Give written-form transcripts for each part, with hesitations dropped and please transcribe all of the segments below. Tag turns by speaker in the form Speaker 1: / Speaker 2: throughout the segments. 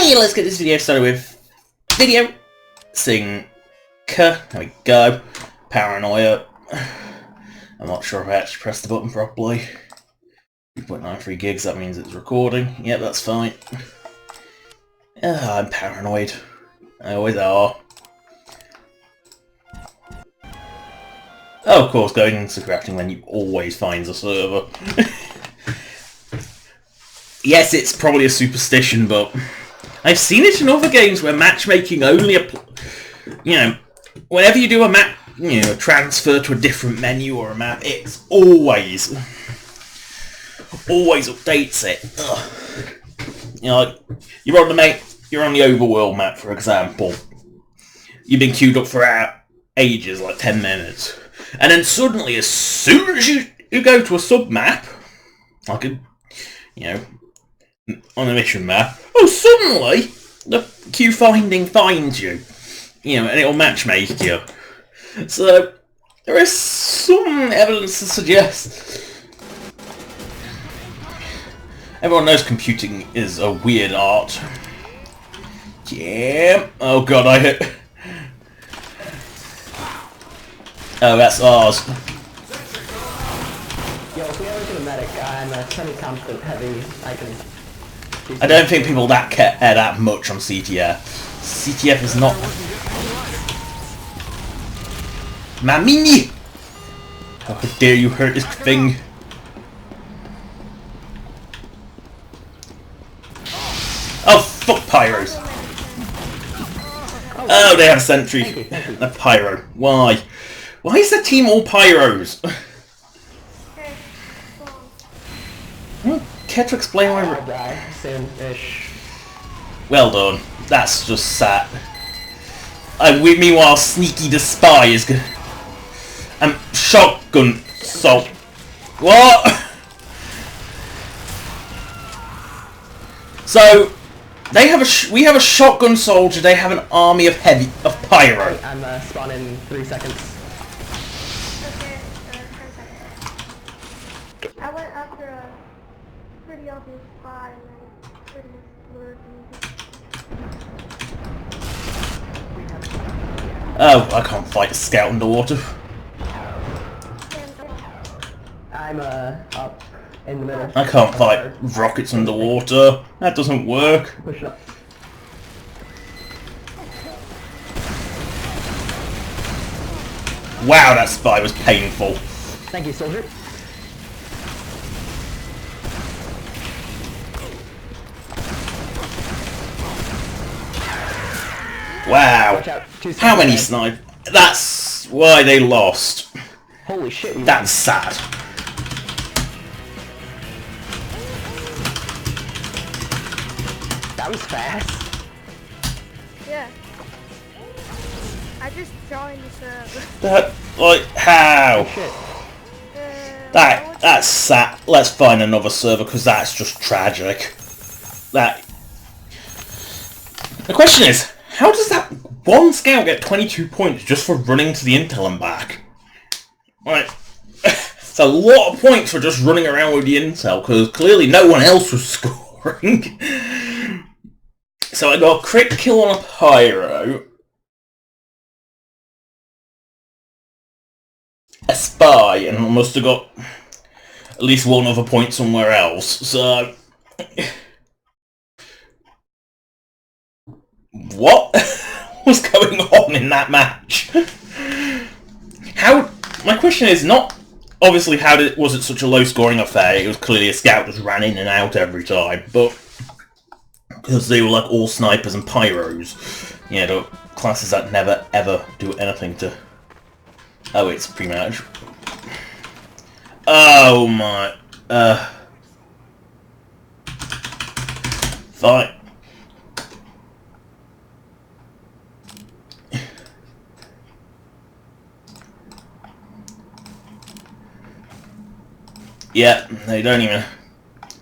Speaker 1: Hey, let's get this video started with video. There we go. Paranoia. I'm not sure if I actually pressed the button properly. 2.93 gigs, that means it's recording. Yep, that's fine. I'm paranoid. I always are. Oh, of course, going into crafting menu always finds a server. Yes, it's probably a superstition, but I've seen it in other games where matchmaking only whenever you do a map, transfer to a different menu or a map, it's always updates it. Ugh. You're on the overworld map, for example. You've been queued up for ages, like 10 minutes, and then suddenly, as soon as you go to a sub map, like on a mission map, suddenly the queue finding finds you, and it'll matchmake you. So there is some evidence to suggest. Everyone knows computing is a weird art. Yeah. Oh god, I hit. Oh, that's ours.
Speaker 2: Yo, if we ever get a medic, I'm a semi-competent heavy.
Speaker 1: I don't think people care that much on CTF. CTF is not. Mamini! How dare you hurt this thing? Oh, fuck pyros! Oh, they have sentry. A pyro. Why? Why is the team all pyros? Care to explain why?
Speaker 2: I'll die soon-ish.
Speaker 1: Well done. That's just sad. Meanwhile, Sneaky the Spy is good. Shotgun salt. What? So they have we have a shotgun soldier. They have an army of pyro.
Speaker 2: Wait, I'm spawning in 3 seconds.
Speaker 3: Okay, 10 seconds. I went after a pretty obvious spot and then pretty blurred me.
Speaker 1: Oh, I can't fight a scout underwater.
Speaker 2: I'm up in the middle.
Speaker 1: I can't fight rockets underwater. That doesn't work.
Speaker 2: Push it up.
Speaker 1: Wow, that spy was painful.
Speaker 2: Thank you, soldier.
Speaker 1: Wow.
Speaker 2: Watch out.
Speaker 1: How many snipers? That's why they lost.
Speaker 2: Holy shit.
Speaker 1: That's sad.
Speaker 2: That was fast.
Speaker 3: Yeah. I just joined the server.
Speaker 1: That, how?
Speaker 2: Shit.
Speaker 1: That's sad. Let's find another server, because that's just tragic. The question is, how does that one scout get 22 points just for running to the intel and back? Right. It's a lot of points for just running around with the intel, because clearly no one else was scoring. So I got a crit kill on a pyro, a spy, and I must have got at least one other point somewhere else. So what was going on in that match? My question is not obviously was it such a low scoring affair. It was clearly a scout just ran in and out every time, but because they were like all snipers and pyros, the classes that never ever do anything to. Oh, it's pre-match. Oh my. Fine. Yeah, they don't even.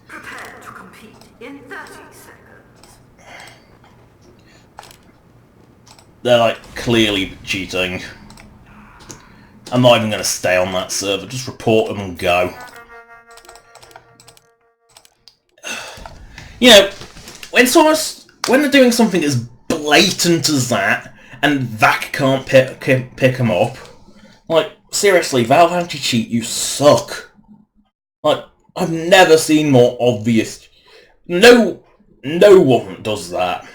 Speaker 4: Prepare to compete in 30 seconds.
Speaker 1: They're like clearly cheating. I'm not even going to stay on that server. Just report them and go. When someone's when they're doing something as blatant as that, and Vac can't pick them up, like, seriously, Valve Anti-Cheat, you suck. Like, I've never seen more obvious. No one does that.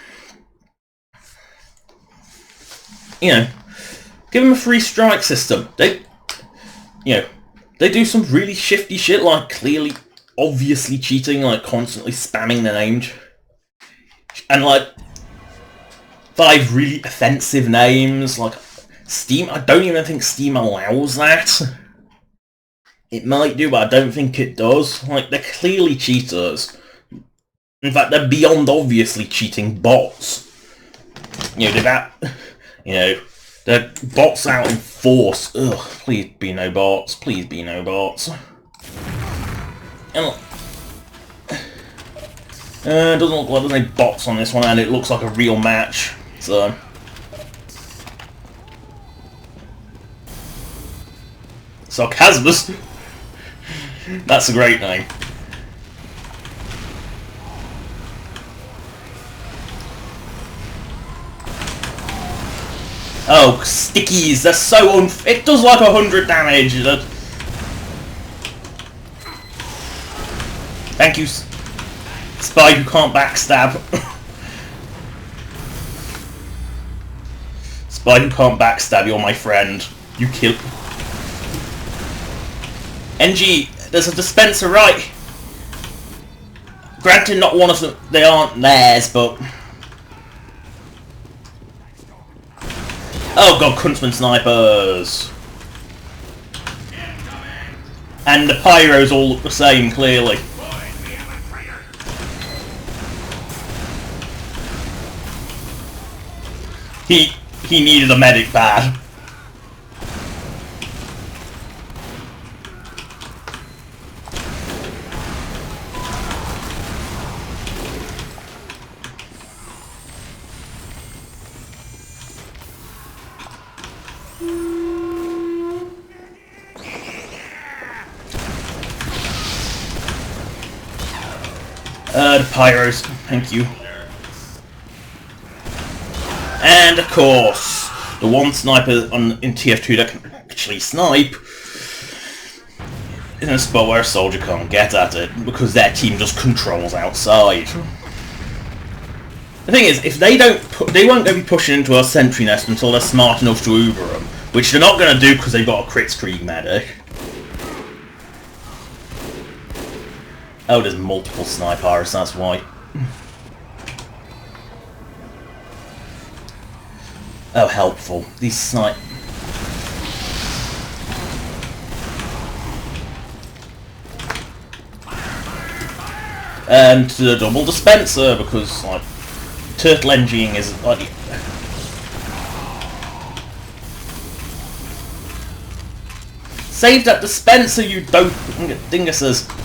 Speaker 1: You know, give them a free strike system. They do some really shifty shit, like clearly, obviously cheating, like constantly spamming the names. And like 5 really offensive names, like Steam. I don't even think Steam allows that. It might do, but I don't think it does. Like, they're clearly cheaters. In fact, they're beyond obviously cheating bots. You know, they're bots out in force. Ugh, please be no bots. Please be no bots. And it doesn't look like there's any bots on this one, and it looks like a real match. So Sarcasmus. That's a great name. Oh, stickies! They're so it does like 100 damage. Thank you, Spy who can't backstab. Spy who can't backstab, you're my friend. You kill. NG, there's a dispenser right. Granted, not one of them. They aren't theirs, but. Oh god, Kunstman snipers! And the pyros all look the same, clearly. He needed a medic bad. The pyros, thank you. And of course, the one sniper in TF2 that can actually snipe in a spot where a soldier can't get at it because their team just controls outside. The thing is, if they won't go be pushing into our sentry nest until they're smart enough to Uber them, which they're not going to do because they've got a Kritzkrieg medic. Oh, there's multiple snipers, that's why. Oh, helpful. These snipe... And the double dispenser, because, like, turtle engineering is, like... Save that dispenser, you dope dinguses!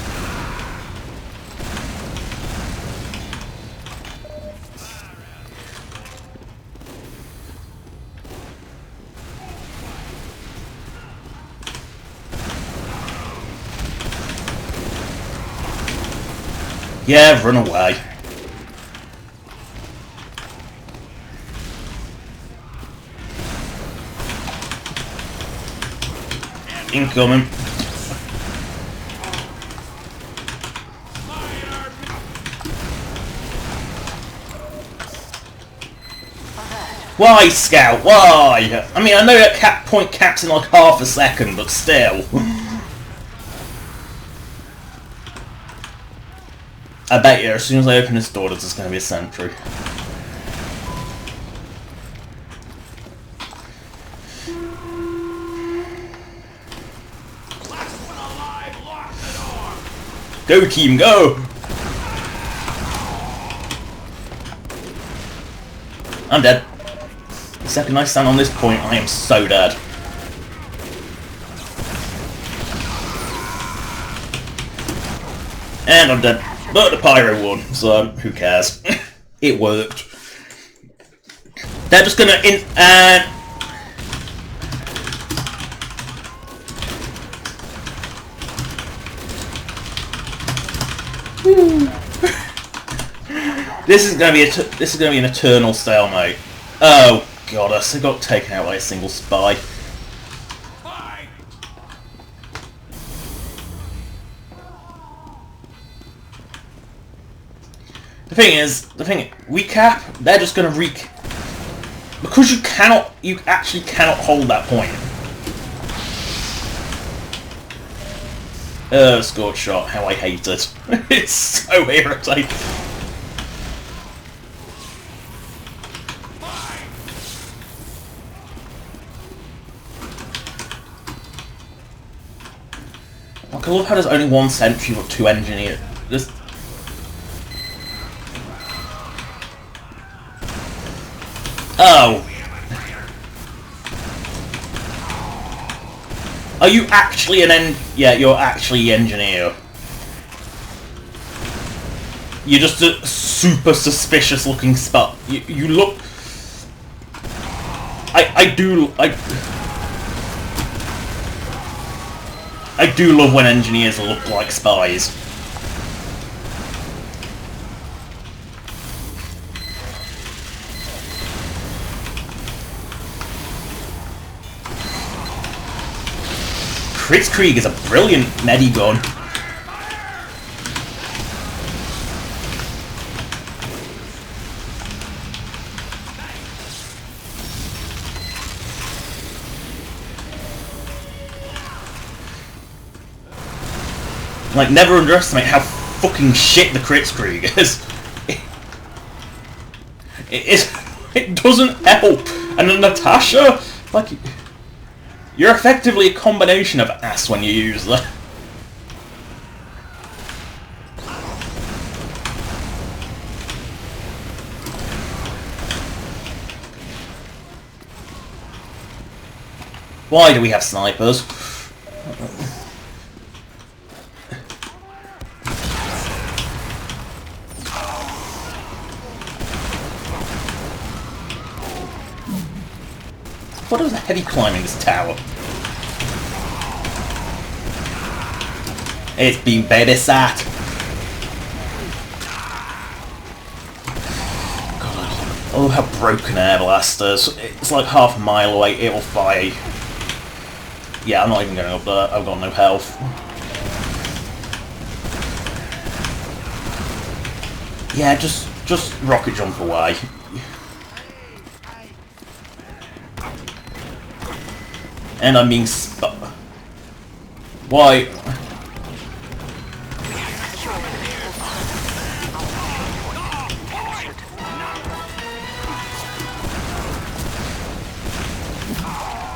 Speaker 1: Yeah, run away. Incoming. Why, Scout? Why? I mean, I know that point caps in like half a second, but still. I bet you, as soon as I open this door, there's just going to be a sentry. Go team, go! I'm dead. The second I stand on this point, I am so dead. And I'm dead. But the pyro won, so who cares? It worked. They're just gonna This is gonna be an eternal stalemate. Oh god, I still got taken out by a single spy. The thing is, recap. They're just gonna because you actually cannot hold that point. Scored shot. How I hate it. It's so irritating. Like, I love how there's only one sentry but two engineers. Oh! Are you actually yeah, you're actually an engineer. You're just a super suspicious looking spot. You look... I do love when engineers look like spies. Kritzkrieg is a brilliant medigun. Like, never underestimate how fucking shit the Kritzkrieg is. It doesn't help. And then Natasha, like... You're effectively a combination of ass when you use that. Why do we have snipers? What was heavy climbing this tower? It's been babysat. God, I love how broken air blasters. It's like half a mile away, it'll fire. Yeah, I'm not even going up there. I've got no health. Yeah, just rocket jump away. And I'm being Why?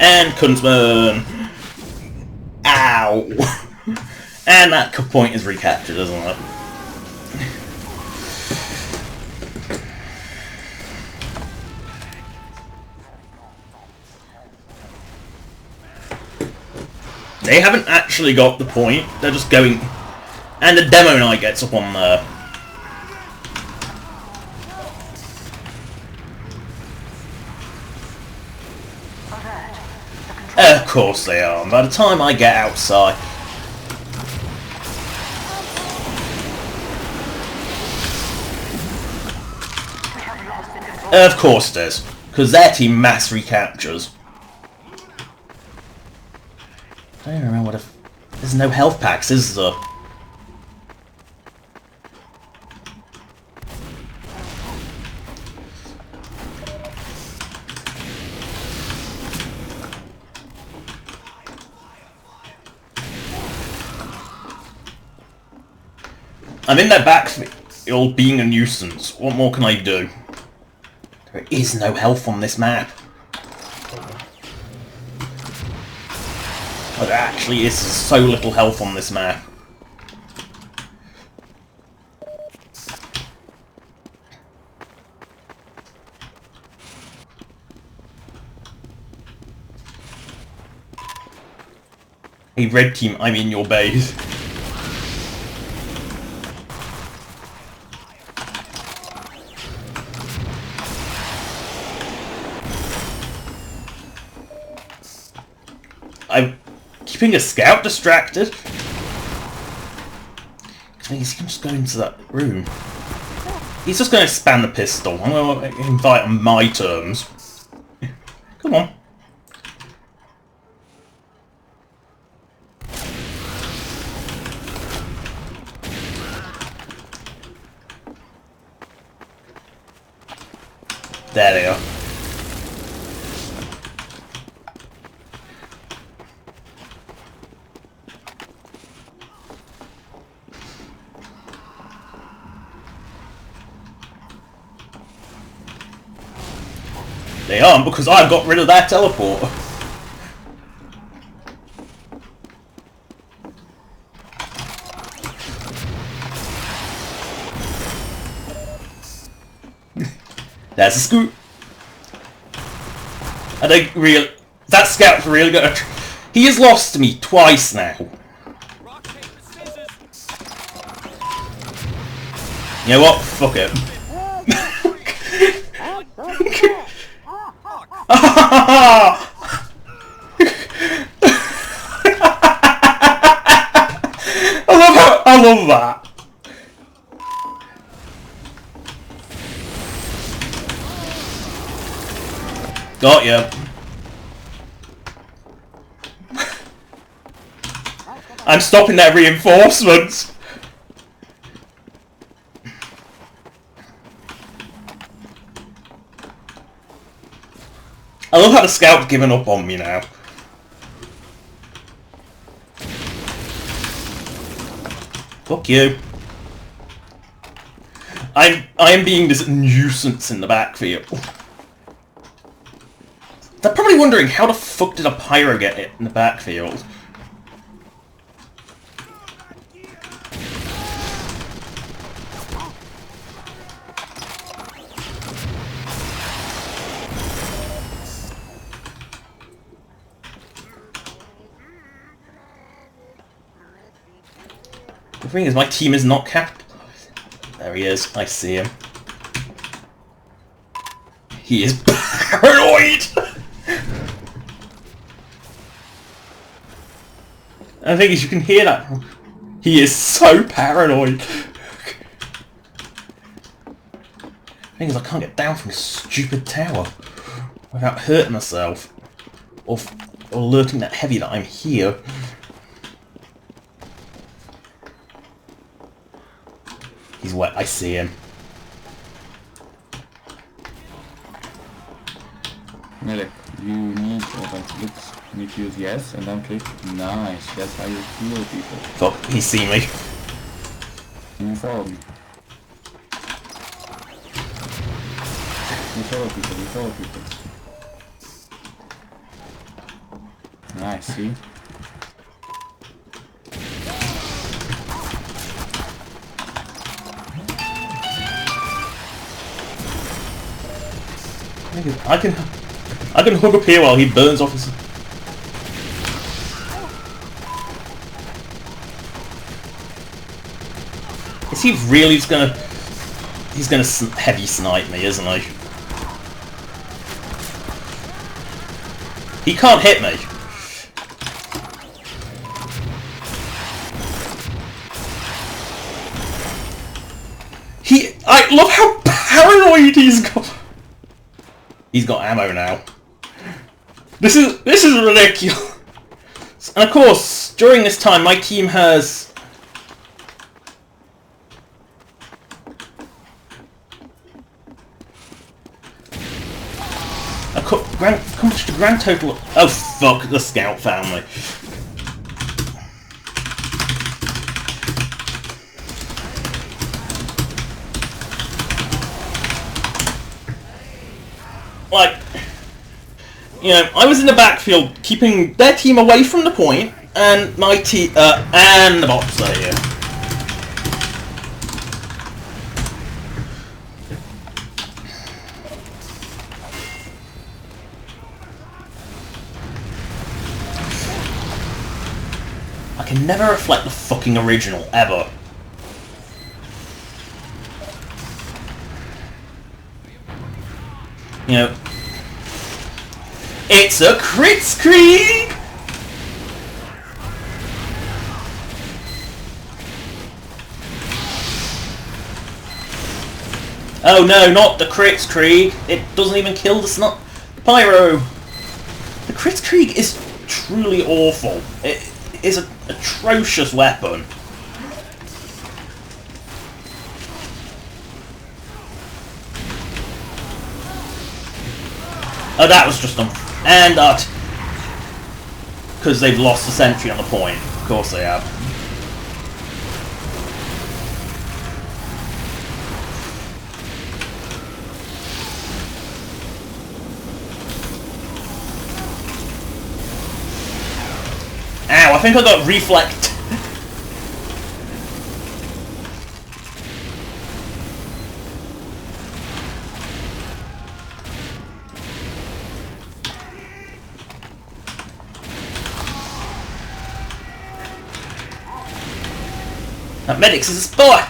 Speaker 1: And Kunzman! Ow! And that point is recaptured, isn't it? They haven't actually got the point, they're just going... And the demo knight gets up on there. Of course they are. By the time I get outside... Of course it is. Because their team mass recaptures. I don't even remember what if... There's no health packs, is there? I'm in their backfield being a nuisance. What more can I do? There is no health on this map. But there actually is so little health on this map. Hey, red team, I'm in your base. I'm keeping a scout distracted. He can just go into that room. He's just going to expand the pistol. I'm going to invite on my terms. Come on. There they are. They aren't because I got rid of that teleporter. There's a scoop. I think that scout's really gonna. He has lost to me twice now. You know what? Fuck it. I love that. Got ya. I'm stopping their reinforcements. I love how the scout's given up on me now. Fuck you. I am being this nuisance in the backfield. They're probably wondering how the fuck did a pyro get it in the backfield? The thing is, my team is not capped. There he is. I see him. He is paranoid! And the thing is, you can hear that. He is so paranoid. The thing is, I can't get down from this stupid tower without hurting myself. Or alerting that heavy that I'm here. He's wet. I see him.
Speaker 5: Medic, you need need to use yes and then click nice. That's how you heal people.
Speaker 1: Fuck, he's seen me.
Speaker 5: You follow me. You follow people, you follow people. Nice, see?
Speaker 1: I can hook up here while he burns off his... Is he really just gonna... He's gonna heavy snipe me, isn't he? He can't hit me. I love how paranoid he's got. He's got ammo now. This is ridiculous. And of course, during this time, my team has accomplished a grand total of... Oh fuck, the scout found me. Like, you know, I was in the backfield keeping their team away from the point, and my team, and the bots are here. I can never reflect the fucking original, ever. You know, it's a crit screen! Oh no, not the Crits Krieg. It doesn't even kill the Pyro. The Crits Krieg is truly awful. It is an atrocious weapon. Oh, that was just and that because they've lost the sentry on the point. Of course they have. Ow, I think I got reflect. That medic's is a spy!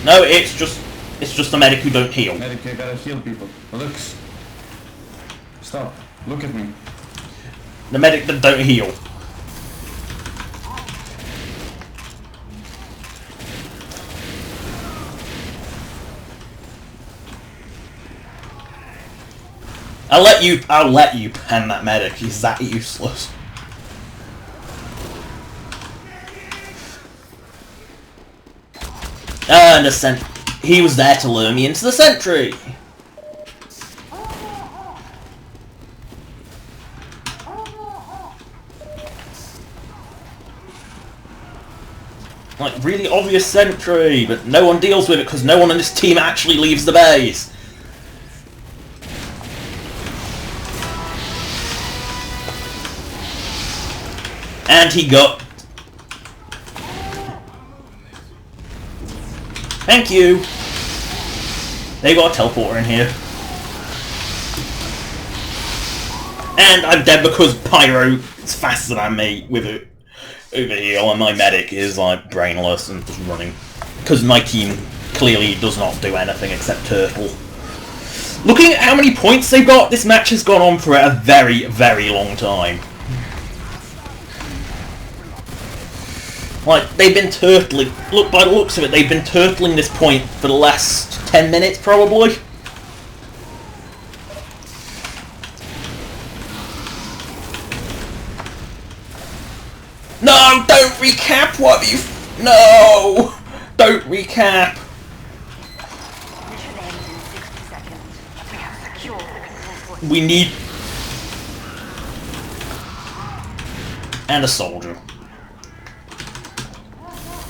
Speaker 1: No, it's just a medic who don't heal.
Speaker 5: Medic, you gotta heal people. Looks. Stop. Look at me.
Speaker 1: The medic that don't heal. I'll let you pen that medic. He's that useless. And he was there to lure me into the sentry. Like, really obvious sentry, but no one deals with it because no one on this team actually leaves the base. And he got... Thank you! They got a teleporter in here. And I'm dead because Pyro is faster than me with it over here, and my medic is like brainless and just running. Because my team clearly does not do anything except turtle. Looking at how many points they've got, this match has gone on for a very, very long time. Like, they've been turtling. Look, by the looks of it, they've been turtling this point for the last 10 minutes, probably. No! Don't recap! What have you... No! Don't recap!
Speaker 4: Mission ends in 60 seconds. We have secured the control point.
Speaker 1: We need... And a soldier.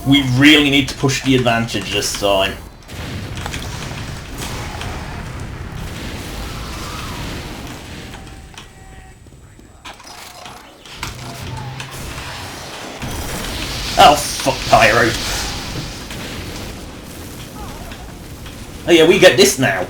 Speaker 1: We really need to push the advantage this time. Oh, fuck Pyro. Oh yeah, we get this now.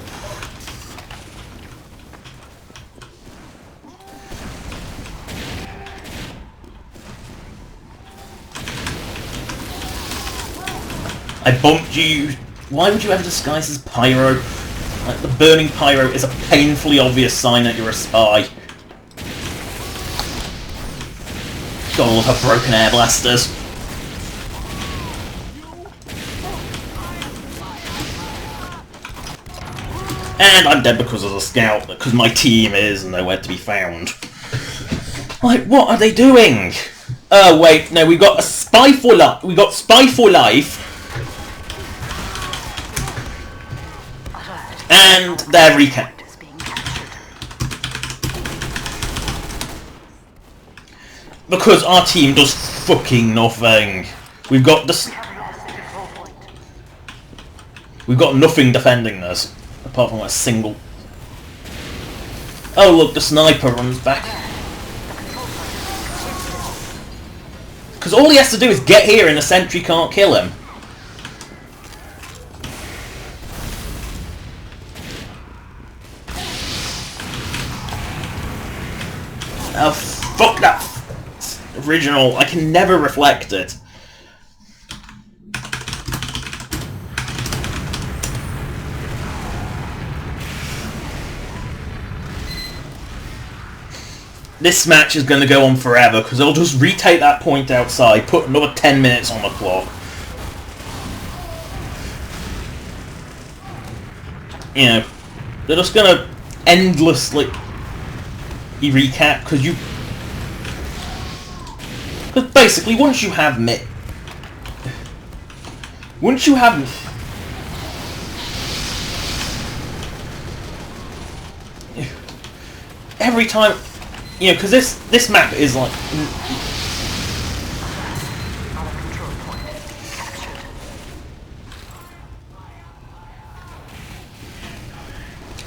Speaker 1: I bumped you. Why would you ever disguise as Pyro? Like, the burning Pyro is a painfully obvious sign that you're a spy. Gotta love her broken air blasters. And I'm dead because of the scout, because my team is nowhere to be found. Like, what are they doing? Oh wait, no, we got a spy for life. We got spy for life. And they're recap. Because our team does fucking nothing. We've got this. We've got nothing defending this, apart from a single. Oh look, the sniper runs back. Because all he has to do is get here and the sentry can't kill him. Oh, fuck that original. I can never reflect it. This match is going to go on forever because they'll just retake that point outside, put another 10 minutes on the clock. you know, they're just gonna endlessly recap because basically once you have every time, you know, because this map is like
Speaker 4: Our control point captured.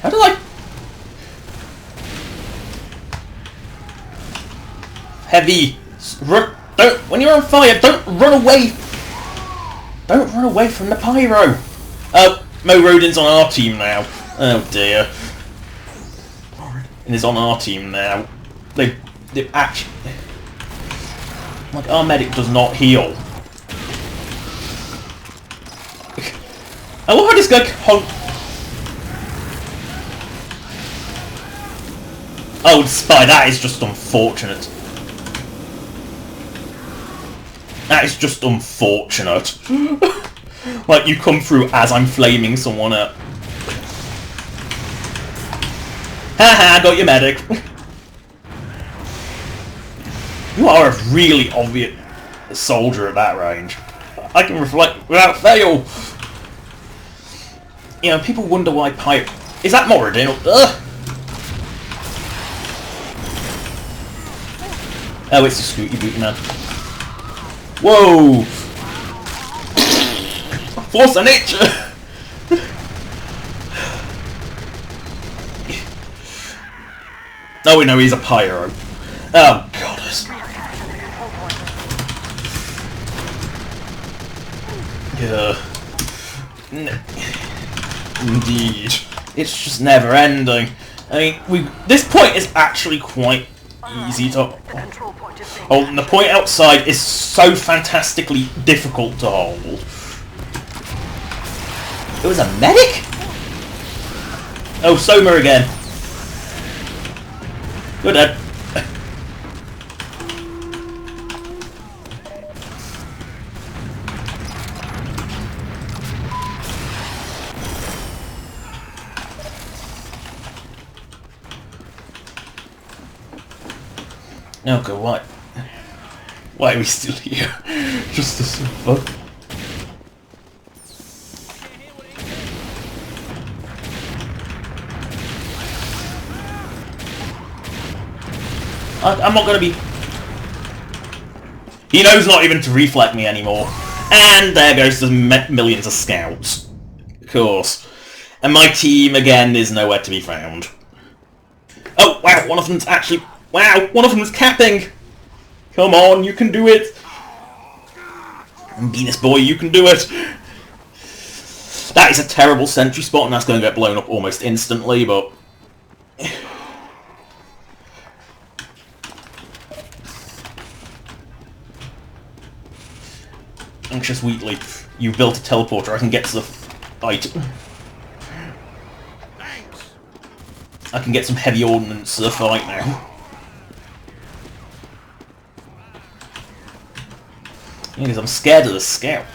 Speaker 1: how do I heavy run? Don't, when you're on fire, don't run away. Don't run away from the pyro. Oh, Mo Rodin's on our team now. Oh dear. And is on our team now. They actually, like, our medic does not heal. I love how this guy oh, the spy, that is just unfortunate. That is just unfortunate. Like, you come through as I'm flaming someone up. Haha, got your medic. You are a really obvious soldier at that range. I can reflect without fail. You know, people wonder why Pipe... Is that Moradin? Ugh. Oh, it's a Scooty Booty Man. Whoa! Force of nature! Oh, we know he's a pyro. Oh, goddess. Yeah. Indeed. It's just never ending. I mean, this point is actually quite easy to... Oh, and the point outside is so fantastically difficult to hold. It was a medic? Oh, Soma again. You're dead. Oh god, why? Why are we still here? Just to suffer. I'm not gonna be... He knows not even to reflect me anymore. And there goes the millions of scouts. Of course. And my team, again, is nowhere to be found. Oh, wow, one of them's actually... Wow, one of them's capping! Come on, you can do it! Venus boy, you can do it! That is a terrible sentry spot, and that's going to get blown up almost instantly, but... Anxious Wheatley, you built a teleporter, I can get to the fight. I can get some heavy ordnance to the fight now. Because I'm scared of the scout.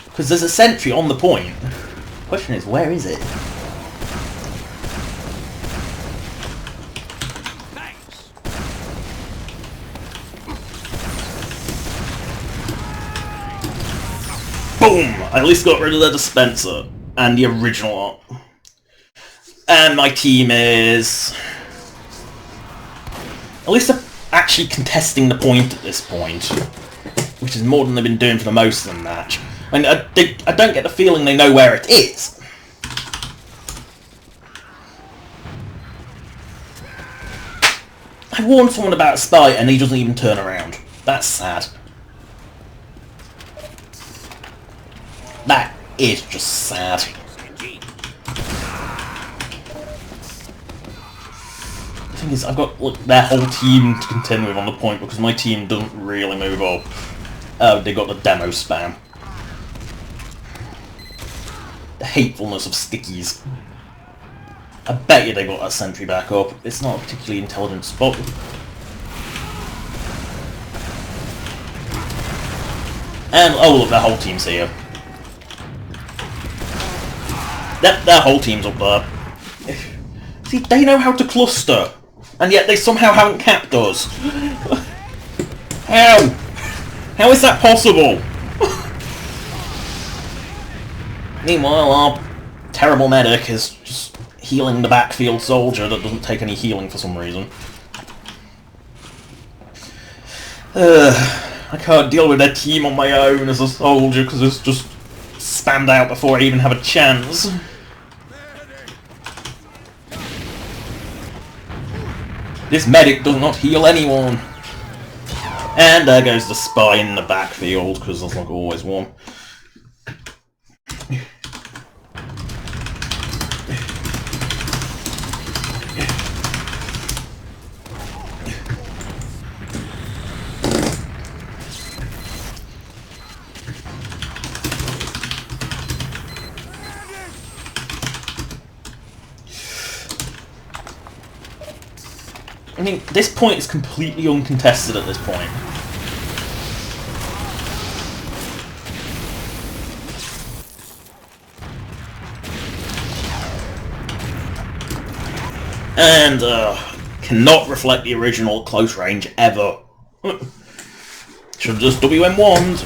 Speaker 1: Because there's a sentry on the point. The question is, where is it? Boom! I at least got rid of the dispenser. And the original art. And my team is... At least they're actually contesting the point at this point. Which is more than they've been doing for the most of the match. I mean, I don't get the feeling they know where it is. I warned someone about a spy and he doesn't even turn around. That's sad. That is just sad. The thing is, I've got their whole team to contend with on the point because my team doesn't really move up. Oh, they got the demo spam. The hatefulness of stickies. I bet you they got that sentry back up. It's not a particularly intelligent spot. And, oh look, their whole team's here. Their whole team's up there. See, they know how to cluster, and yet they somehow haven't capped us. How? How is that possible? Meanwhile, our terrible medic is just healing the backfield soldier that doesn't take any healing for some reason. I can't deal with their team on my own as a soldier because it's just spammed out before I even have a chance. This medic does not heal anyone. And there goes the spy in the backfield, because there's like always one. I mean, this point is completely uncontested at this point. And, cannot reflect the original close range ever. Should just WM1'd.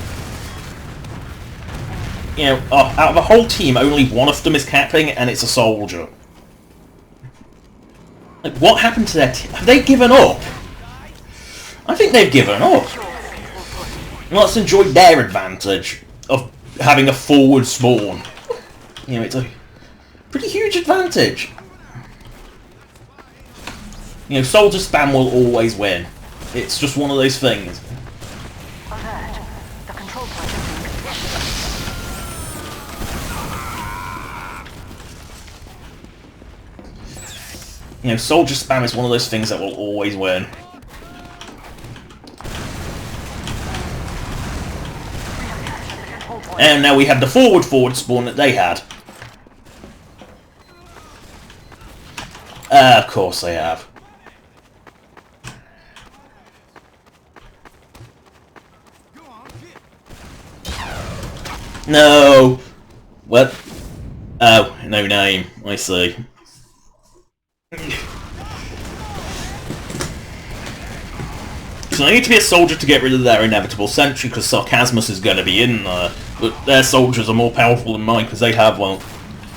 Speaker 1: You know, out of the whole team, only one of them is capping, and it's a soldier. Like, what happened to their team? Have they given up? I think they've given up. Let's enjoy their advantage of having a forward spawn. You know, it's a pretty huge advantage. You know, soldier spam will always win. It's just one of those things.
Speaker 4: Alert. The control point is being contested.
Speaker 1: You know, soldier spam is one of those things that will always win. And now we have the forward spawn that they had. Of course they have. No! What? Oh, no name. I see. So I need to be a soldier to get rid of their inevitable sentry, because Sarcasmus is going to be in there. But their soldiers are more powerful than mine, because they have, well,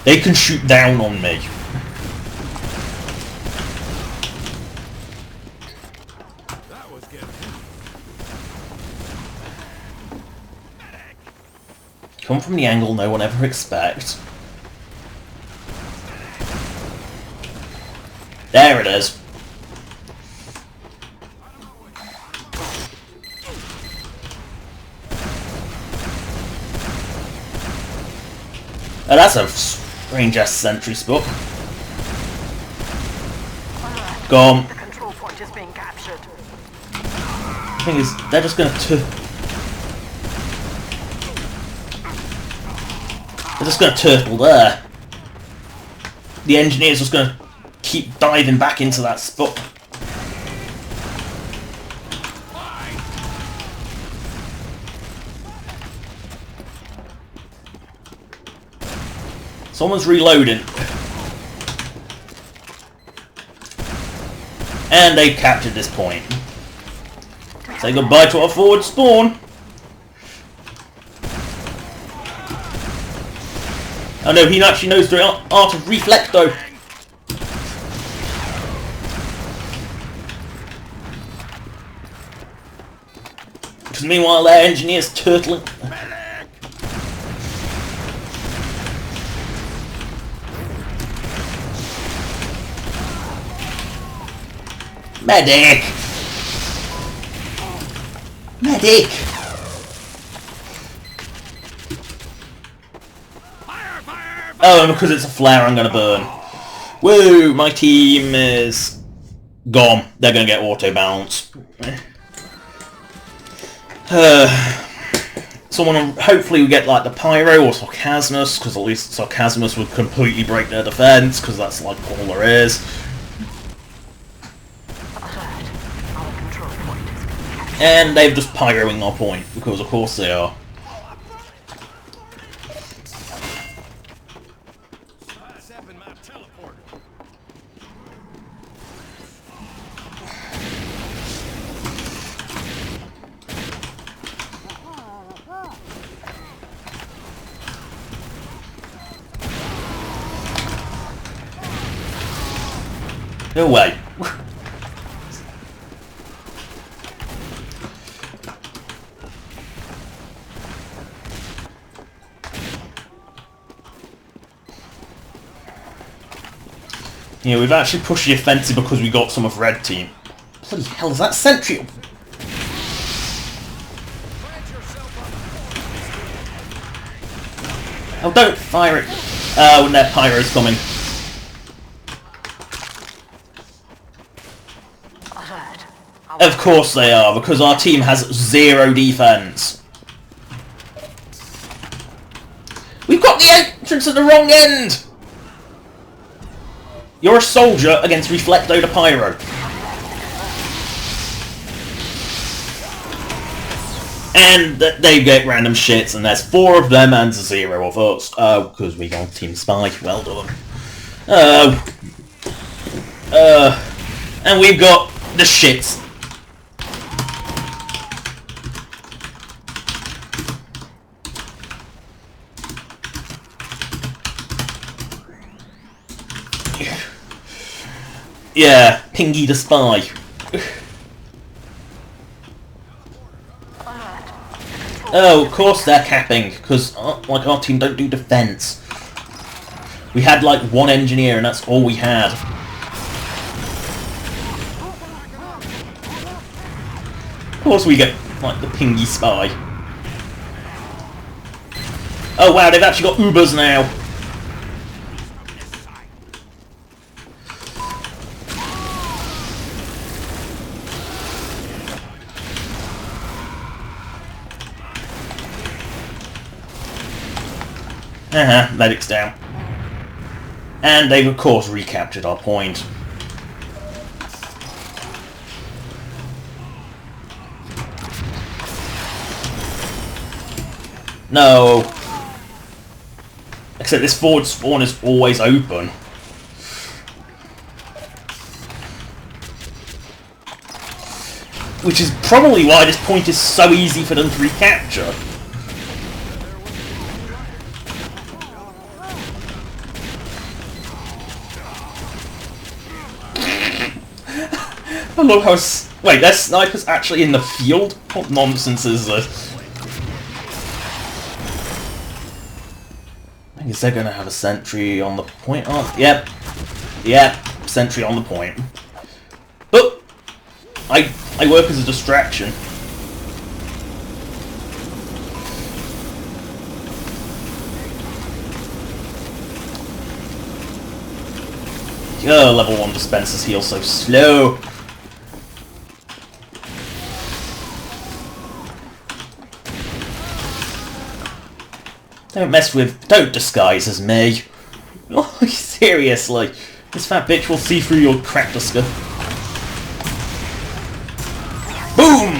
Speaker 1: they can shoot down on me. Come from the angle no one ever expects. There it is. Oh, that's a strange-ass sentry spot. Gone.
Speaker 4: The control point is being captured.
Speaker 1: The thing is, they're just gonna they're just gonna turtle there. The engineer's just gonna keep diving back into that spot. Someone's reloading. And they captured this point. Say goodbye to our forward spawn. Oh no, he actually knows the art of reflecto. Because meanwhile their engineer's turtling. Medic! Medic! Oh, and because it's a flare, I'm gonna burn. Woo! My team is gone. They're gonna get auto bounce. Someone hopefully will get like the Pyro or Sarcasmus, because at least Sarcasmus would completely break their defense, because that's like all there is. And they've just pyroing our point, because of course they are. No way. Yeah, we've actually pushed the offensive because we got some of red team. Bloody hell, is that Sentry? Oh, don't fire it. When their pyro's coming. Of course they are, because our team has 0 defense. We've got the entrance at the wrong end! You're a soldier against Reflecto the Pyro. And they get random shits, and there's 4 of them and 0 of us. Oh, because we got Team Spy. Well done. And we've got the shits. Yeah, Pingy the Spy. Oh, of course they're capping, because like our team don't do defense. We had like 1 engineer and that's all we had. Of course we get like the Pingy Spy. Oh wow, they've actually got Ubers now. Medic's down. And they've of course recaptured our point. No. Except this forward spawn is always open. Which is probably why this point is so easy for them to recapture. I love how... Wait, their sniper's actually in the field? What nonsense is this? I guess they're gonna have a sentry on the point, aren't they? Yep. Yep, sentry on the point. But I work as a distraction. Level 1 dispensers heal so slow. Don't disguise as me. Oh, seriously. This fat bitch will see through your cracked skull. Boom!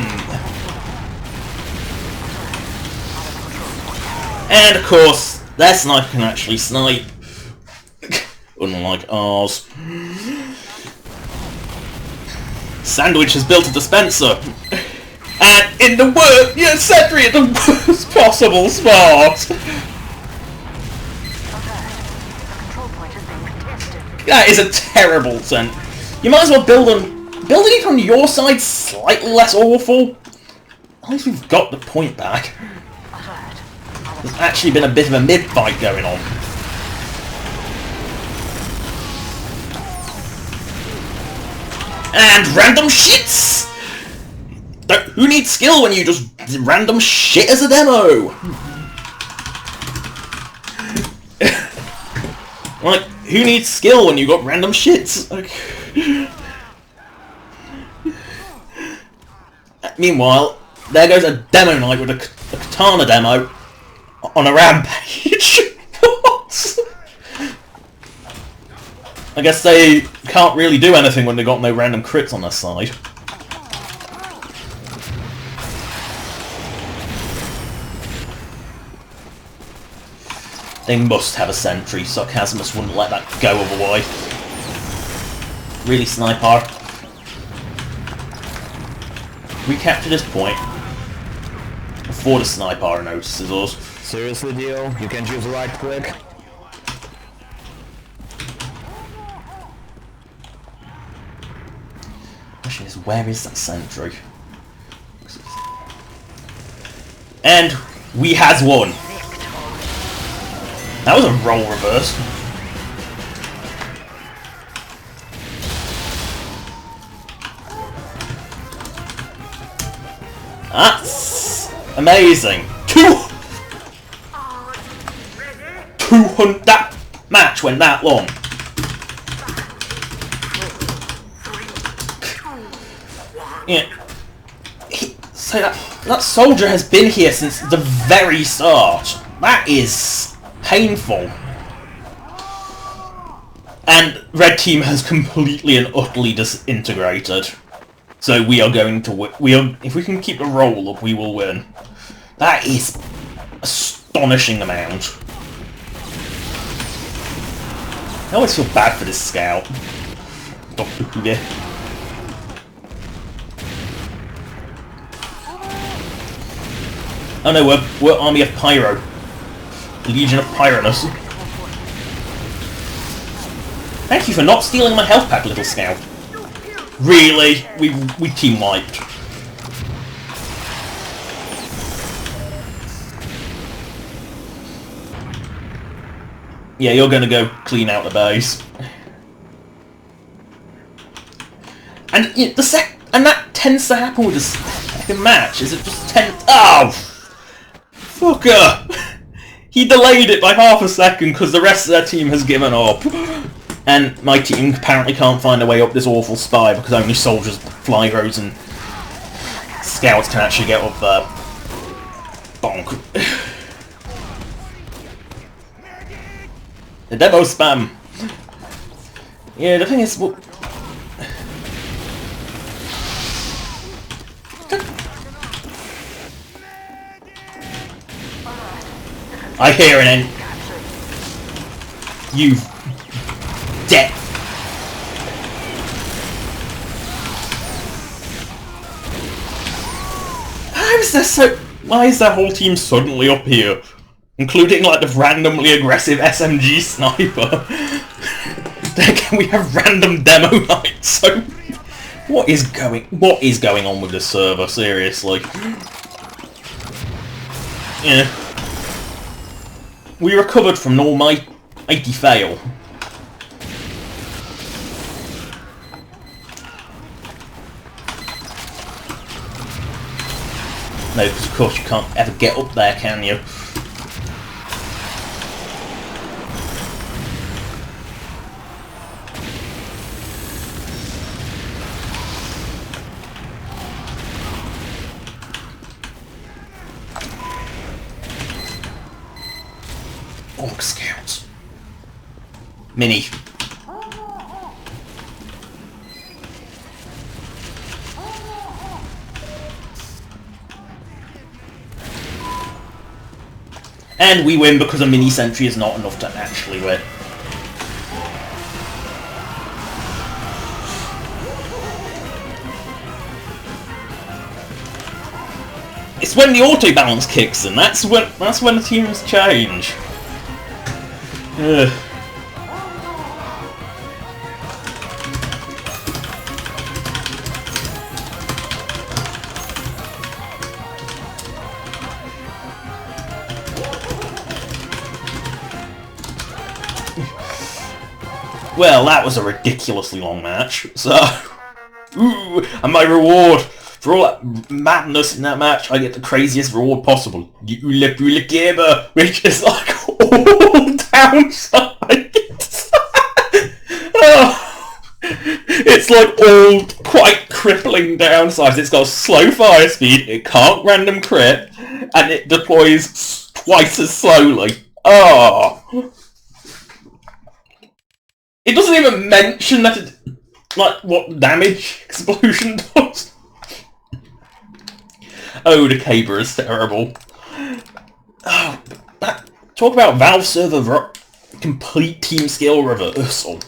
Speaker 1: And of course, their sniper can actually snipe. Unlike ours. Sandwich has built a dispenser. And in the worst, yeah, Sentry at the worst possible spot. That is a terrible scent. You might as well building it on your side slightly less awful. At least we've got the point back. There's actually been a bit of a mid-fight going on. And random shits! Who needs skill when you just random shit as a demo? Like, who needs skill when you got random shits? Like... Meanwhile, there goes a demo night with a katana demo on a rampage. What? I guess they can't really do anything when they got no random crits on their side. They must have a sentry. Sarcasmus wouldn't let that go otherwise. Really, Sniper? We capture this point before the Sniper notices us.
Speaker 6: Seriously, Dio? You can't use right click?
Speaker 1: Question is, where is that sentry? And we has won. That was a roll reverse. That's amazing. 200. That match went that long. Yeah. So that soldier has been here since the very start. That is painful. And red team has completely and utterly disintegrated. So we are going to if we can keep the roll up, we will win. That is astonishing amount. I always feel bad for this scout. Yeah. Oh no, we're Army of Pyro. Legion of Pyronus. Thank you for not stealing my health pack, little scout. Really? We team wiped. Yeah, you're gonna go clean out the base. And and that tends to happen with the second match. Is it just oh, fucker! He delayed it by half a second because the rest of their team has given up. And my team apparently can't find a way up this awful spire because only soldiers, fly roads, and scouts can actually get up there. Bonk. The demo spam. Yeah, the thing is, well, I hear an end. You dead. Why is that whole team suddenly up here? Including like the randomly aggressive SMG sniper. We have random demo nights, so what is going on with this server, seriously? Yeah. We recovered from an almighty fail. No, because of course you can't ever get up there, can you? Orc scouts. Mini. And we win because a mini sentry is not enough to actually win. It's when the auto balance kicks in. That's when the teams change. Ugh. Well, that was a ridiculously long match, so... Ooh, and my reward! For all that madness in that match, I get the craziest reward possible. Ule Pule Gamer, which is like all downsides. Oh, it's like all quite crippling downsides. It's got slow fire speed, it can't random crit, and it deploys twice as slowly. Oh! It doesn't even mention that it, like, what damage explosion does. Oh, the caber is terrible. Oh, that talk about Valve server complete team skill reversal.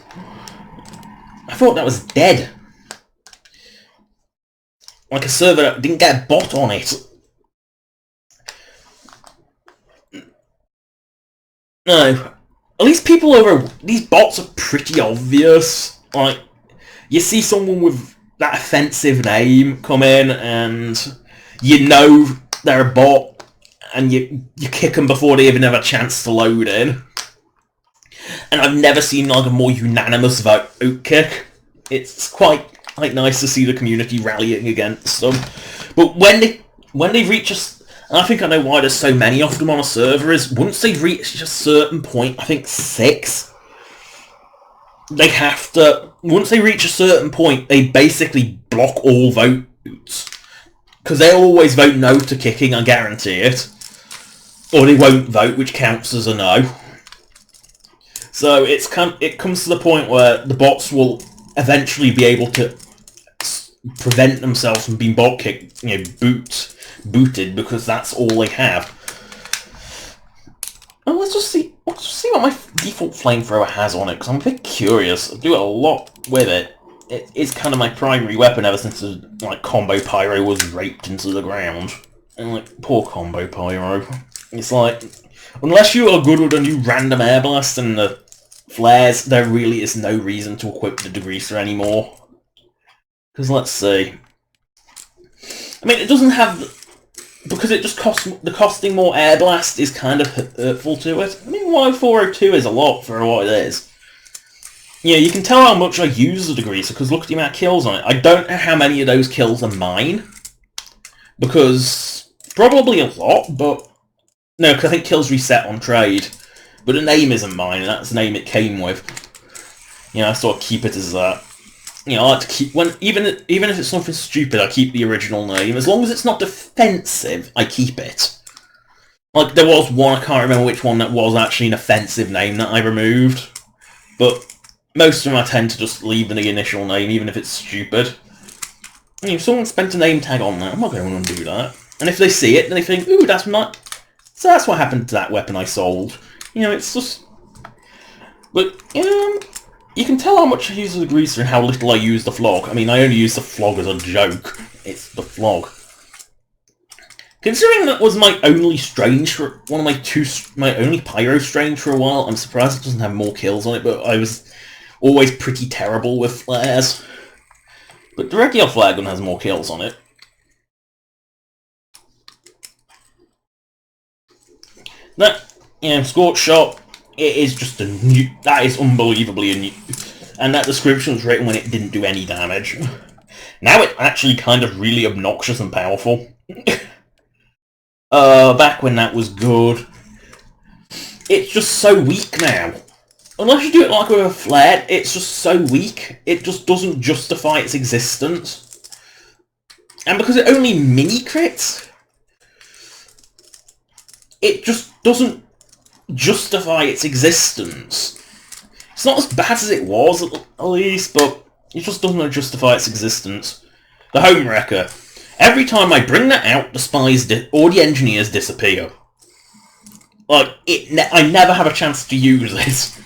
Speaker 1: I thought that was dead. Like a server that didn't get a bot on it. No. At least people over... These bots are pretty obvious. Like, you see someone with that offensive name come in and you know they're a bot and you kick them before they even have a chance to load in. And I've never seen like a more unanimous vote kick. It's quite nice to see the community rallying against them. But when they reach and I think I know why there's so many of them on a server, is once they've reached a certain point, I think 6, they have to, once they reach a certain point, they basically block all votes. Because they'll always vote no to kicking, I guarantee it. Or they won't vote, which counts as a no. So it comes to the point where the bots will eventually be able to prevent themselves from being bot kicked, booted, because that's all they have. And let's just see what my default flamethrower has on it, because I'm a bit curious. I do a lot with it. It is kind of my primary weapon ever since Combo Pyro was raped into the ground. And poor Combo Pyro. It's like, unless you are good with a new random air blast and the flares, there really is no reason to equip the degreaser anymore. Because let's see. I mean, it doesn't have... Because it just costs... The costing more air blast is kind of hurtful to it. I mean, Y402 is a lot for what it is. Yeah, you can tell how much I use the degreaser, because look at the amount of kills on it. I don't know how many of those kills are mine. Because... Probably a lot, but... No, because I think kills reset on trade. But the name isn't mine, and that's the name it came with. I sort of keep it as that. I like to keep... Even if it's something stupid, I keep the original name. As long as it's not defensive, I keep it. Like, there was one, I can't remember which one, that was actually an offensive name that I removed. But most of them I tend to just leave the initial name, even if it's stupid. If someone spent a name tag on that, I'm not going to undo that. And if they see it, then they think, ooh, that's not... So that's what happened to that weapon I sold. It's just... But, you can tell how much I use the degreaser and how little I use the flog. I mean, I only use the flog as a joke. It's the flog. Considering that was my only strange for... my only pyro strange for a while, I'm surprised it doesn't have more kills on it, but I was always pretty terrible with flares. But the regular flare gun has more kills on it. That, Scorch Shot, it is just a new... That is unbelievably a new... And that description was written when it didn't do any damage. Now it's actually kind of really obnoxious and powerful. Back when that was good. It's just so weak now. Unless you do it like with a flare, it's just so weak. It just doesn't justify its existence. And because it only mini-crits... It just doesn't justify its existence. It's not as bad as it was, at least, but it just doesn't justify its existence. The Home Wrecker. Every time I bring that out, the spies or the engineers disappear. Like, I never have a chance to use it.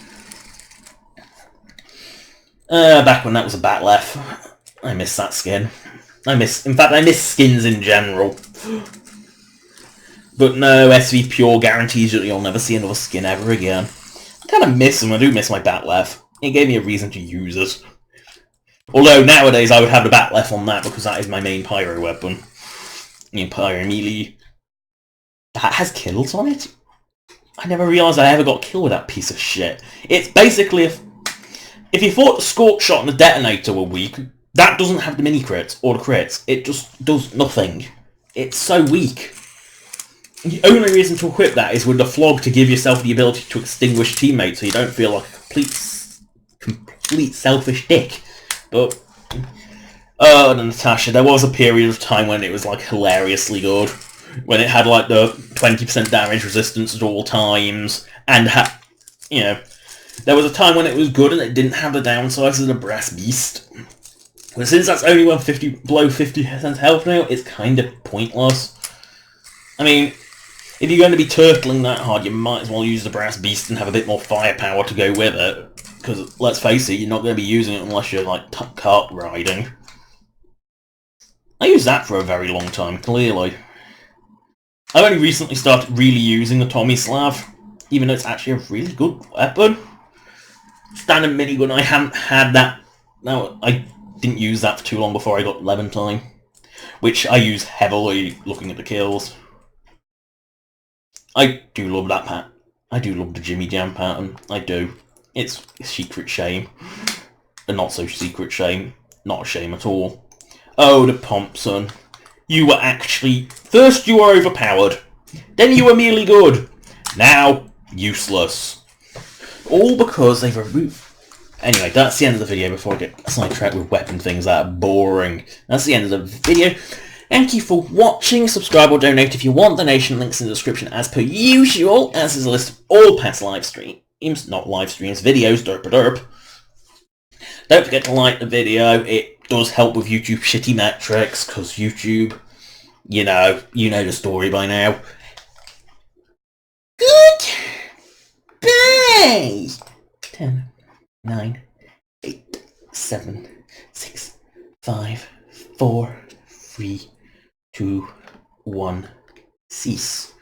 Speaker 1: Back when that was a Batlef. I miss that skin. In fact, I miss skins in general. But no, SV Pure guarantees that you'll never see another skin ever again. I kind of miss them. I do miss my Batlef. It gave me a reason to use it. Although nowadays I would have the Batlef on that because that is my main pyro weapon. Pyro melee. That has kills on it? I never realised I ever got killed with that piece of shit. It's basically if you thought the Scorch Shot and the Detonator were weak, that doesn't have the mini crits or the crits. It just does nothing. It's so weak. The only reason to equip that is with the flog to give yourself the ability to extinguish teammates so you don't feel like a complete selfish dick. But, Natasha, there was a period of time when it was hilariously good. When it had the 20% damage resistance at all times, and there was a time when it was good and it didn't have the downsides of the Brass Beast. But since that's only below 50% health now, it's kind of pointless. I mean, If you're going to be turtling that hard, you might as well use the Brass Beast and have a bit more firepower to go with it. Because, let's face it, you're not going to be using it unless you're, like, cart riding. I used that for a very long time, clearly. I only recently started really using the Tommy Slav, even though it's actually a really good weapon. Standard minigun, I haven't had that. No, I didn't use that for too long before I got Levantine, which I use heavily looking at the kills. I do love that pattern. I do love the Jimmy Jam pattern. I do. It's a secret shame. A not so secret shame. Not a shame at all. Oh, the Thompson. You were actually... First you were overpowered. Then you were merely good. Now, useless. All because they've removed... Anyway, that's the end of the video before I get sidetracked with weapon things that are boring. That's the end of the video. Thank you for watching. Subscribe or donate if you want. Donation links in the description as per usual, as is a list of all past live streams, not live streams, videos, derp. Don't forget to like the video. It does help with YouTube shitty metrics, because YouTube, you know the story by now. Good. Bye. 10, 9, 8, 7, 6, 5, 4, 3, 2, 1, cease.